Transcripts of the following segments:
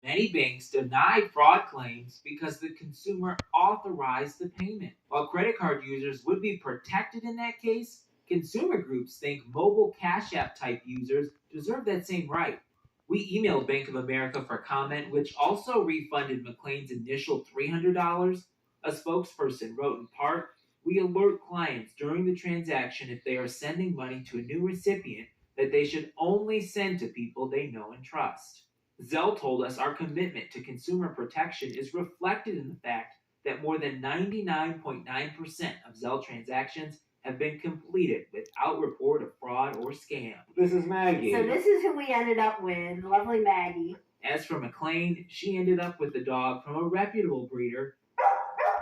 Many banks deny fraud claims because the consumer authorized the payment. While credit card users would be protected in that case, consumer groups think mobile Cash App type users deserve that same right. We emailed Bank of America for comment, which also refunded McLean's initial $300. A spokesperson wrote in part, "We alert clients during the transaction if they are sending money to a new recipient that they should only send to people they know and trust." Zelle told us our commitment to consumer protection is reflected in the fact that more than 99.9% of Zelle transactions have been completed without report of fraud or scam. This is Maggie. So this is who we ended up with, lovely Maggie. As for McLean, she ended up with the dog from a reputable breeder.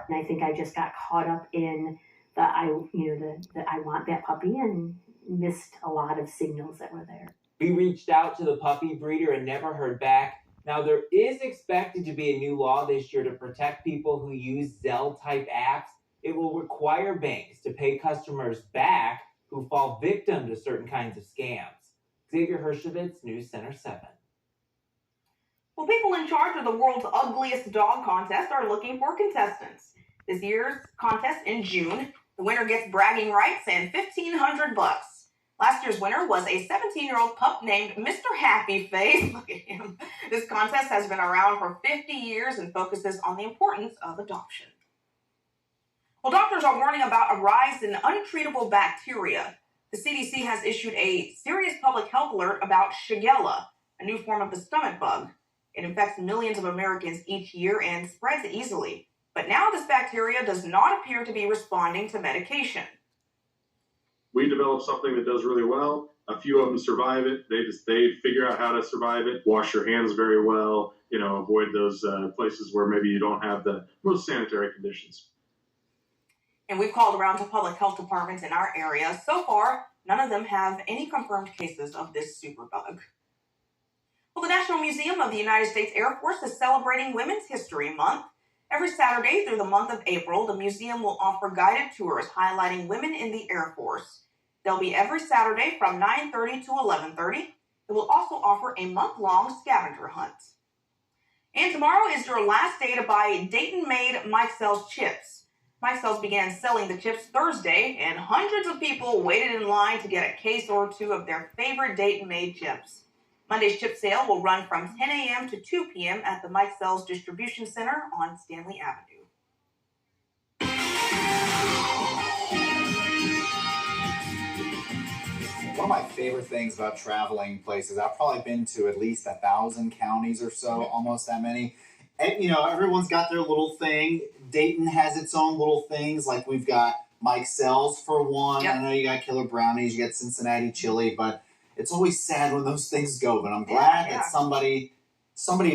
And I think I just got caught up in the I want that puppy and missed a lot of signals that were there. We reached out to the puppy breeder and never heard back. Now, there is expected to be a new law this year to protect people who use Zelle-type apps. It will require banks to pay customers back who fall victim to certain kinds of scams. Xavier Hershevitz, News Center 7. Well, people in charge of the world's ugliest dog contest are looking for contestants. This year's contest in June, the winner gets bragging rights and $1,500. Last year's winner was a 17-year-old pup named Mr. Happy Face. Look at him. This contest has been around for 50 years and focuses on the importance of adoption. Well, doctors are warning about a rise in untreatable bacteria. The CDC has issued a serious public health alert about Shigella, a new form of the stomach bug. It infects millions of Americans each year and spreads easily. But now this bacteria does not appear to be responding to medication. We developed something that does really well. A few of them survive it. They figure out how to survive it. Wash your hands very well. Avoid those places where maybe you don't have the most sanitary conditions. And we've called around to public health departments in our area. So far, none of them have any confirmed cases of this superbug. Well, the National Museum of the United States Air Force is celebrating Women's History Month. Every Saturday through the month of April, the museum will offer guided tours highlighting women in the Air Force. They'll be every Saturday from 9:30 to 11:30. It will also offer a month-long scavenger hunt. And tomorrow is your last day to buy Dayton-made Mike Sells chips. Mike Sells began selling the chips Thursday, and hundreds of people waited in line to get a case or two of their favorite Dayton-made chips. Monday's chip sale will run from 10 a.m. to 2 p.m. at the Mike Sells Distribution Center on Stanley Avenue. One of my favorite things about traveling places, I've probably been to at least 1,000 counties or so, almost that many. And, everyone's got their little thing. Dayton has its own little things. Like we've got Mike Sells for one. Yep. I know you got Killer Brownies, you got Cincinnati Chili, but it's always sad when those things go. But I'm glad that somebody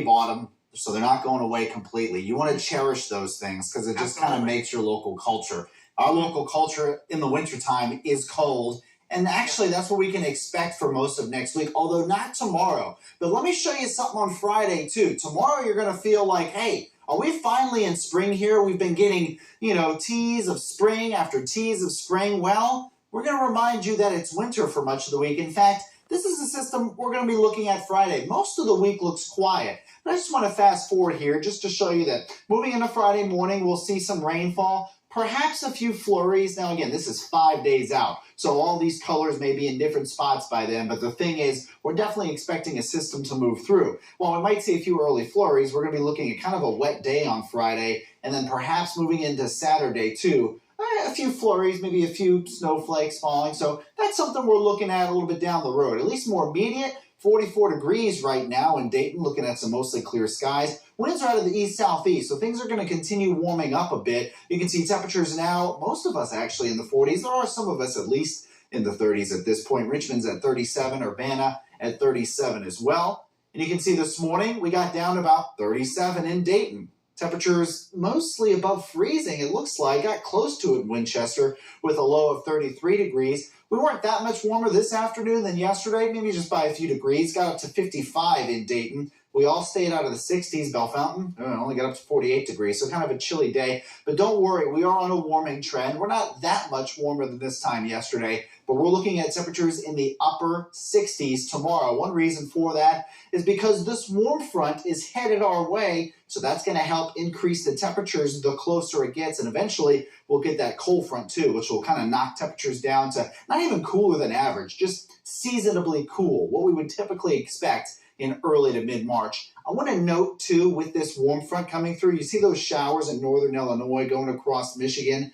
bought them, so they're not going away completely. You want to cherish those things because it just kind of makes your local culture. Our local culture in the wintertime is cold. And actually, that's what we can expect for most of next week, although not tomorrow. But let me show you something on Friday, too. Tomorrow, you're going to feel like, hey, are we finally in spring here? We've been getting, teas of spring after teas of spring. Well, we're going to remind you that it's winter for much of the week. In fact, this is the system we're going to be looking at Friday. Most of the week looks quiet. But I just want to fast forward here just to show you that moving into Friday morning, we'll see some rainfall. Perhaps a few flurries. Now, again, this is 5 days out, so all these colors may be in different spots by then, but the thing is, we're definitely expecting a system to move through. While we might see a few early flurries, we're going to be looking at kind of a wet day on Friday, and then perhaps moving into Saturday, too. A few flurries, maybe a few snowflakes falling, so that's something we're looking at a little bit down the road. At least more immediate, 44 degrees right now in Dayton, looking at some mostly clear skies. Winds are out of the east-southeast, so things are going to continue warming up a bit. You can see temperatures now, most of us actually in the 40s. There are some of us at least in the 30s at this point. Richmond's at 37, Urbana at 37 as well. And you can see this morning we got down to about 37 in Dayton. Temperatures mostly above freezing, it looks like. Got close to it in Winchester with a low of 33 degrees. We weren't that much warmer this afternoon than yesterday, maybe just by a few degrees. Got up to 55 in Dayton. We all stayed out of the 60s. Bell Fountain only got up to 48 degrees, so kind of a chilly day. But don't worry, we are on a warming trend. We're not that much warmer than this time yesterday, but we're looking at temperatures in the upper 60s tomorrow. One reason for that is because this warm front is headed our way, so that's going to help increase the temperatures the closer it gets, and eventually we'll get that cold front too, which will kind of knock temperatures down to not even cooler than average, just seasonably cool, what we would typically expect in early to mid-March. I want to note too, with this warm front coming through, you see those showers in northern Illinois going across Michigan.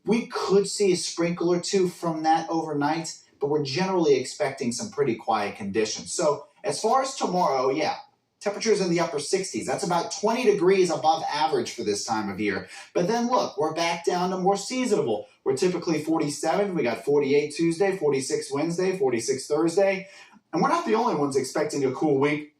We could see a sprinkle or two from that overnight, but we're generally expecting some pretty quiet conditions. So as far as tomorrow, yeah, temperatures in the upper 60s. That's about 20 degrees above average for this time of year. But then look, we're back down to more seasonable. We're typically 47. We got 48 Tuesday, 46 Wednesday, 46 Thursday. And we're not the only ones expecting a cool week.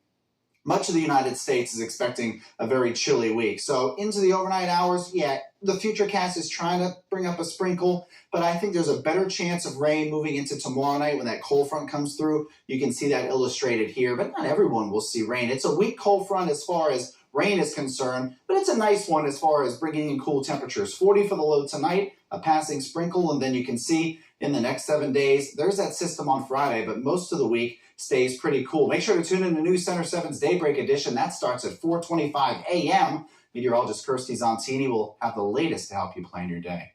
Much of the United States is expecting a very chilly week. So into the overnight hours, yeah, the Futurecast is trying to bring up a sprinkle, but I think there's a better chance of rain moving into tomorrow night when that cold front comes through. You can see that illustrated here, but not everyone will see rain. It's a weak cold front as far as rain is concerned, but it's a nice one as far as bringing in cool temperatures. 40 for the low tonight, a passing sprinkle, and then you can see in the next 7 days, there's that system on Friday, but most of the week stays pretty cool. Make sure to tune in to News Center 7's Daybreak Edition. That starts at 4:25 a.m. Meteorologist Kirsty Zontini will have the latest to help you plan your day.